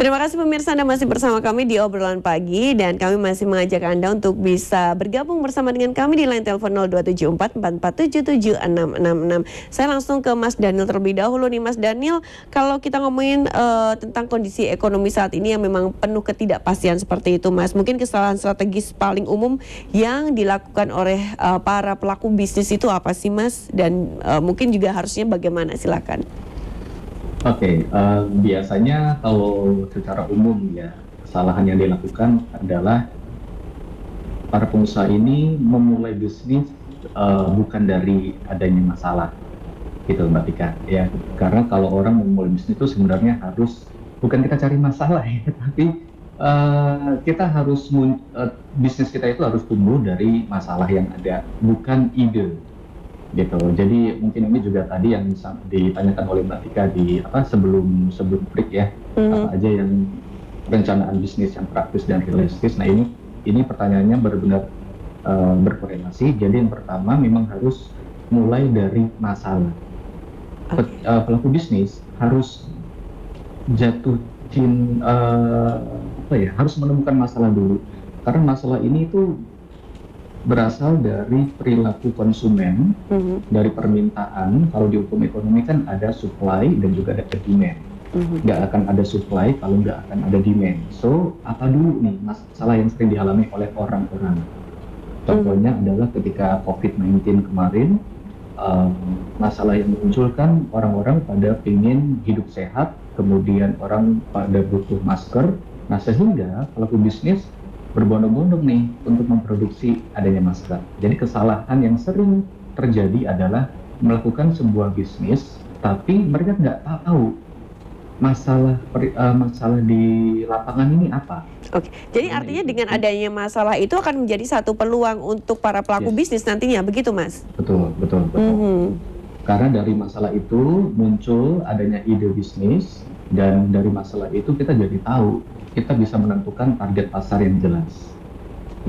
Terima kasih pemirsa, Anda masih bersama kami di obrolan pagi dan kami masih mengajak Anda untuk bisa bergabung bersama dengan kami di line telepon 0274 4477 666. Saya langsung ke Mas Daniel terlebih dahulu nih Mas Daniel. Kalau kita ngomongin tentang kondisi ekonomi saat ini yang memang penuh ketidakpastian seperti itu Mas, mungkin kesalahan strategis paling umum yang dilakukan oleh para pelaku bisnis itu apa sih Mas? Dan mungkin juga harusnya bagaimana, silakan. Oke, biasanya kalau secara umum ya, kesalahan yang dilakukan adalah para pengusaha ini memulai bisnis bukan dari adanya masalah, gitu Mbak Tika. Ya, karena kalau orang memulai bisnis itu sebenarnya harus bukan kita cari masalah ya, tapi kita harus bisnis kita itu harus tumbuh dari masalah yang ada, bukan ide. Gitu. Jadi mungkin ini juga tadi yang ditanyakan oleh Mbak Tika di sebelum break ya, apa aja yang perencanaan bisnis yang praktis dan realistis. Nah ini pertanyaannya benar-benar berkorelasi. Jadi yang pertama memang harus mulai dari masalah. Pelaku bisnis harus harus menemukan masalah dulu, karena masalah ini itu berasal dari perilaku konsumen, dari permintaan. Kalau di hukum ekonomi kan ada supply dan juga ada demand. Nggak akan ada supply kalau nggak akan ada demand. So, apa dulu nih masalah yang sering dialami oleh orang-orang? Contohnya adalah ketika COVID-19 kemarin, masalah yang dimunculkan orang-orang pada ingin hidup sehat, kemudian orang pada butuh masker. Nah, sehingga pelaku bisnis berbondong-bondong nih untuk memproduksi adanya masker. Jadi kesalahan yang sering terjadi adalah melakukan sebuah bisnis, tapi mereka nggak tahu masalah di lapangan ini apa. Oke, jadi artinya dengan adanya masalah itu akan menjadi satu peluang untuk para pelaku bisnis nantinya, begitu Mas? Betul. Karena dari masalah itu muncul adanya ide bisnis, dan dari masalah itu kita jadi tahu, kita bisa menentukan target pasar yang jelas,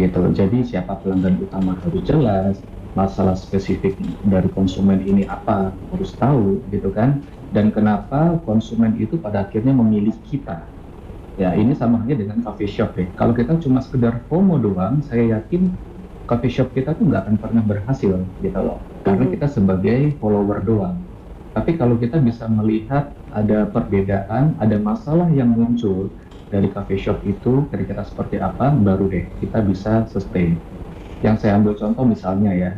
gitu. Jadi siapa pelanggan utama harus jelas, masalah spesifik dari konsumen ini apa harus tahu, gitu kan. Dan kenapa konsumen itu pada akhirnya memilih kita. Ya ini sama halnya dengan coffee shop ya. Kalau kita cuma sekedar FOMO doang, saya yakin coffee shop kita tuh nggak akan pernah berhasil, gitu loh. Karena kita sebagai follower doang. Tapi kalau kita bisa melihat ada perbedaan, ada masalah yang muncul dari coffee shop itu kira-kira seperti apa, baru deh kita bisa sustain. Yang saya ambil contoh misalnya ya,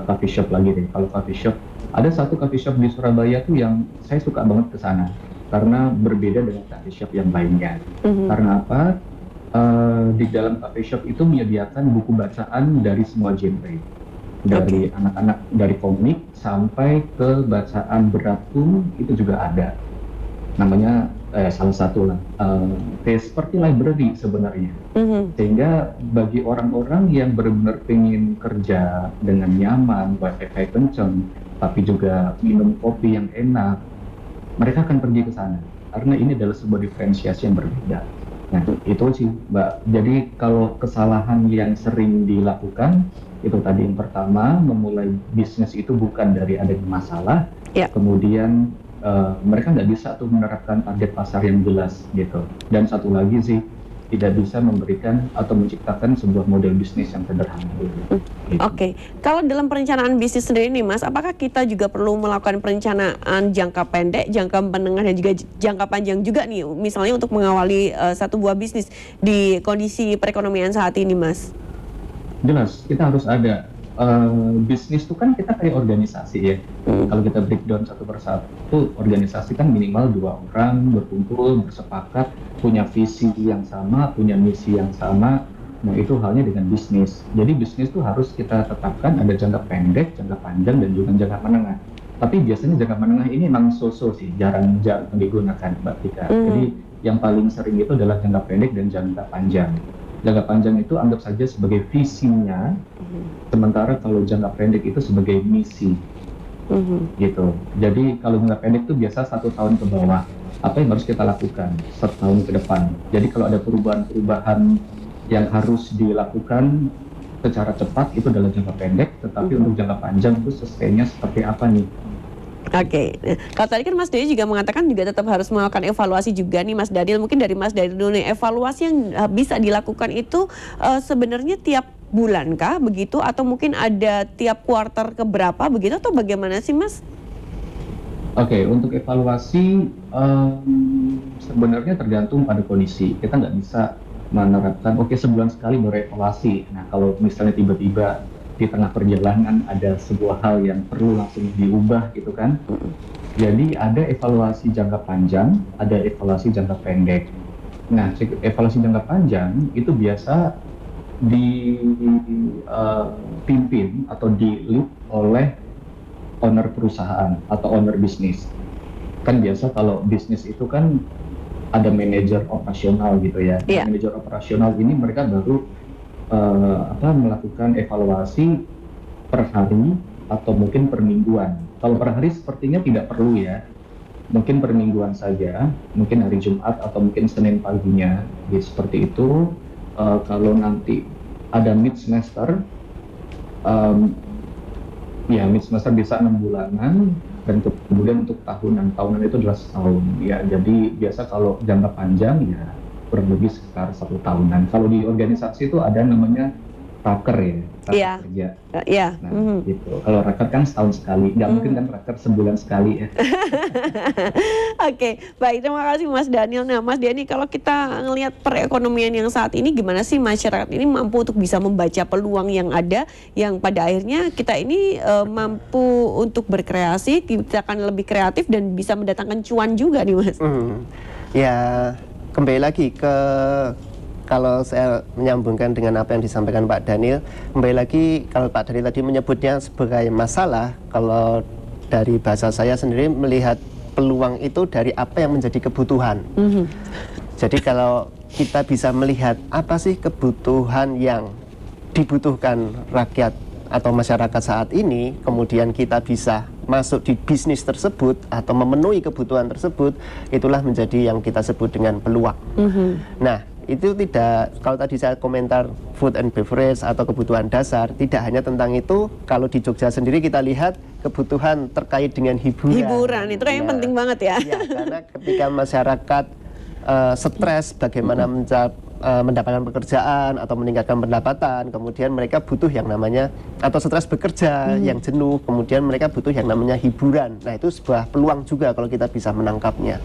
coffee shop lagi deh. Kalau coffee shop, ada satu coffee shop di Surabaya tuh yang saya suka banget ke sana karena berbeda dengan coffee shop yang lainnya. Karena apa? Di dalam coffee shop itu menyediakan buku bacaan dari semua genre, dari anak-anak, dari komik sampai ke bacaan berat pun itu juga ada. Namanya salah satu lah, seperti library sebenarnya. Sehingga bagi orang-orang yang benar-benar pengen kerja dengan nyaman, wifi kenceng, tapi juga minum kopi yang enak, mereka akan pergi ke sana karena ini adalah sebuah diferensiasi yang berbeda. Nah itu sih Mbak. Jadi kalau kesalahan yang sering dilakukan itu tadi, yang pertama memulai bisnis itu bukan dari adanya masalah, kemudian mereka nggak bisa tuh menerapkan target pasar yang jelas, gitu. Dan satu lagi sih, tidak bisa memberikan atau menciptakan sebuah model bisnis yang sederhana. Gitu. Oke, kalau dalam perencanaan bisnis sendiri nih Mas, apakah kita juga perlu melakukan perencanaan jangka pendek, jangka menengah, dan juga jangka panjang juga nih, misalnya untuk mengawali satu buah bisnis di kondisi perekonomian saat ini Mas? Jelas, kita harus ada. Bisnis itu kan kita kayak organisasi ya. Kalau kita breakdown satu persatu, organisasi kan minimal 2 orang berkumpul, bersepakat, punya visi yang sama, punya misi yang sama. Nah itu halnya dengan bisnis. Jadi bisnis itu harus kita tetapkan ada jangka pendek, jangka panjang, dan juga jangka menengah. Tapi biasanya jangka menengah ini memang so-so sih, jarang digunakan Mbak Tika. Jadi yang paling sering itu adalah jangka pendek dan jangka panjang. Jangka panjang itu anggap saja sebagai visinya, sementara kalau jangka pendek itu sebagai misi, gitu. Jadi kalau jangka pendek itu biasa 1 tahun ke bawah, apa yang harus kita lakukan 1 tahun ke depan. Jadi kalau ada perubahan-perubahan yang harus dilakukan secara cepat itu adalah jangka pendek, tetapi untuk jangka panjang itu sustainnya seperti apa nih? Oke, nah, kalau tadi kan Mas Daniel juga mengatakan juga tetap harus melakukan evaluasi juga nih Mas Daniel. Mungkin dari Mas Daniel dulu nih, evaluasi yang bisa dilakukan itu sebenarnya tiap bulan kah begitu? Atau mungkin ada tiap kuartal keberapa begitu atau bagaimana sih Mas? Oke, untuk evaluasi sebenarnya tergantung pada kondisi. Kita nggak bisa menerapkan, oke sebulan sekali baru evaluasi. Nah, kalau misalnya tiba-tiba di tengah perjalanan ada sebuah hal yang perlu langsung diubah gitu kan. Jadi ada evaluasi jangka panjang, ada evaluasi jangka pendek. Nah, evaluasi jangka panjang itu biasa dipimpin atau di-lead oleh owner perusahaan atau owner bisnis. Kan biasa kalau bisnis itu kan ada manajer operasional gitu ya. Yeah. Manajer operasional ini mereka baru melakukan evaluasi per hari atau mungkin per mingguan. Kalau per hari sepertinya tidak perlu ya. Mungkin per mingguan saja, mungkin hari Jumat atau mungkin Senin paginya. Jadi seperti itu. Kalau nanti ada mid semester, mid semester bisa 6 bulanan, dan kemudian untuk tahunan itu adalah setahun. Ya, jadi biasa kalau jangka panjang ya kurang lebih sekitar 1 tahunan. Kalau di organisasi itu ada namanya raker ya, raker kerja. Nah, gitu. Kalau raker kan setahun sekali, nggak mungkin kan raker sebulan sekali ya. Oke, baik, terima kasih Mas Daniel. Nah, Mas Dani, kalau kita ngelihat perekonomian yang saat ini, gimana sih masyarakat ini mampu untuk bisa membaca peluang yang ada, yang pada akhirnya kita ini mampu untuk berkreasi, kita akan lebih kreatif dan bisa mendatangkan cuan juga nih Mas. Ya, kembali lagi ke, kalau saya menyambungkan dengan apa yang disampaikan Pak Daniel, kembali lagi kalau Pak Daniel tadi menyebutnya sebagai masalah, kalau dari bahasa saya sendiri melihat peluang itu dari apa yang menjadi kebutuhan. Jadi kalau kita bisa melihat apa sih kebutuhan yang dibutuhkan rakyat atau masyarakat saat ini, kemudian kita bisa masuk di bisnis tersebut atau memenuhi kebutuhan tersebut, itulah menjadi yang kita sebut dengan peluang. Nah, itu tidak, kalau tadi saya komentar food and beverage atau kebutuhan dasar, tidak hanya tentang itu. Kalau di Jogja sendiri kita lihat kebutuhan terkait dengan hiburan. Hiburan itu kan yang penting banget ya. Ya, karena ketika masyarakat stres bagaimana mendapatkan pekerjaan atau meningkatkan pendapatan, kemudian mereka butuh yang namanya, atau stres bekerja yang jenuh, kemudian mereka butuh yang namanya hiburan. Nah, itu sebuah peluang juga kalau kita bisa menangkapnya.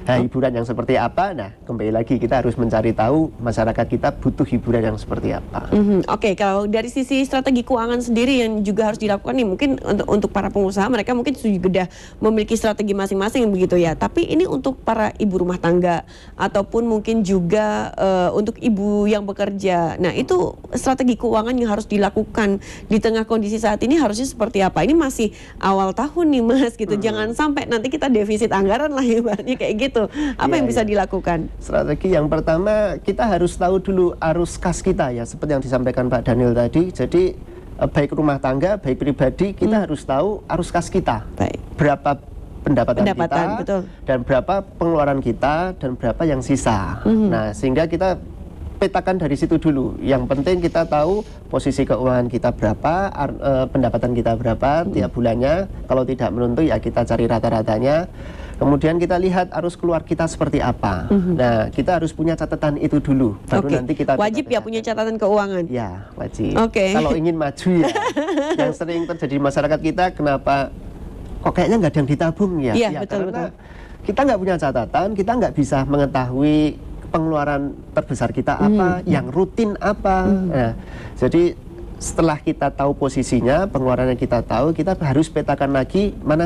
Nah, hiburan yang seperti apa? Nah, kembali lagi kita harus mencari tahu masyarakat kita butuh hiburan yang seperti apa. Oke, kalau dari sisi strategi keuangan sendiri yang juga harus dilakukan nih, mungkin untuk para pengusaha, mereka mungkin sudah memiliki strategi masing-masing begitu ya. Tapi ini untuk para ibu rumah tangga ataupun mungkin juga untuk ibu yang bekerja. Nah, itu strategi keuangan yang harus dilakukan di tengah kondisi saat ini harusnya seperti apa? Ini masih awal tahun nih Mas gitu. Jangan sampai nanti kita defisit anggaran lah ibaratnya kayak gitu. Apa yang bisa dilakukan? Strategi yang pertama, kita harus tahu dulu arus kas kita ya, seperti yang disampaikan Pak Daniel tadi. Jadi baik rumah tangga, baik pribadi, kita harus tahu arus kas kita. Baik. Berapa pendapatan kita, betul. Dan berapa pengeluaran kita, dan berapa yang sisa. Nah, sehingga kita petakan dari situ dulu. Yang penting kita tahu posisi keuangan kita berapa, pendapatan kita berapa tiap bulannya. Kalau tidak menentu ya kita cari rata-ratanya. Kemudian kita lihat arus keluar kita seperti apa. Nah, kita harus punya catatan itu dulu. Baru nanti kita wajib ya punya catatan keuangan. Ya, wajib. Kalau ingin maju ya. Yang sering terjadi di masyarakat kita, kenapa kok kayaknya nggak ada yang ditabung ya? Iya, betul. Kita nggak punya catatan, kita nggak bisa mengetahui pengeluaran terbesar kita apa, yang rutin apa. Nah, jadi setelah kita tahu posisinya, pengeluaran yang kita tahu, kita harus petakan lagi mana